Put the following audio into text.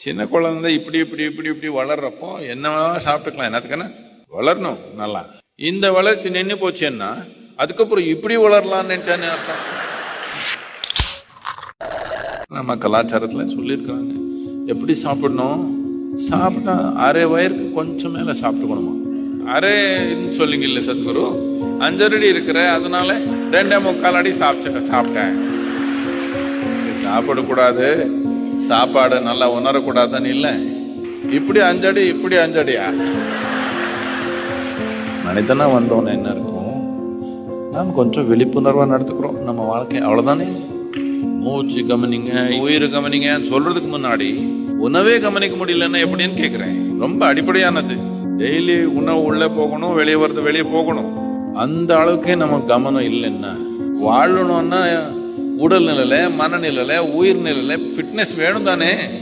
சின்ன குழந்தை இப்படி இப்படி இப்படி இப்படி வளர்றப்போ என்ன வேணாலும் சாப்பிட்டுக்கலாம். என்னத்துக்குன்னு வளரணும் நல்லா. இந்த வளர்ச்சி நின்று போச்சுன்னா அதுக்கப்புறம் இப்படி வளரலாம்னு நினைச்சானே அர்த்தம். நம்ம கலாச்சாரத்துல சொல்லியிருக்காங்க எப்படி சாப்பிடணும். சாப்பிட்டா அரை வயருக்கு கொஞ்சம் மேல சாப்பிட்டுக்கணுமா. அரைன்னு சொல்லிங்க இல்ல சத்குரு, 5 அடி இருக்கிற அதனால 2.25 அடி சாப்பிட்டேன். சாப்பிடக்கூடாது, சாப்பாடு நல்லா உணரக்கூடாதுன்னு இல்லை. இப்படி 5 அடி இப்படி 5 அடியா. மனிதனா வந்தோன்னு என்ன அர்த்தம், நாம் கொஞ்சம் விழிப்புணர்வா நடத்துக்கிறோம் நம்ம வாழ்க்கை, அவ்வளவுதானே. மூச்சு கவனிங்க, உயிர் கவனிங்க சொல்றதுக்கு முன்னாடி உணவே கவனிக்க முடியலன்னா எப்படின்னு கேக்குறேன். ரொம்ப அடிப்படையானது. டெய்லி உணவு உள்ள போகணும், வெளியே வருது வெளியே போகணும். அந்த அளவுக்கே நம்ம கவனம் இல்லைன்னா வாழணும்னா உடல் நிலையில, மனநிலையில, உயிர் நிலையில ஃபிட்னஸ் வேணும் தானே.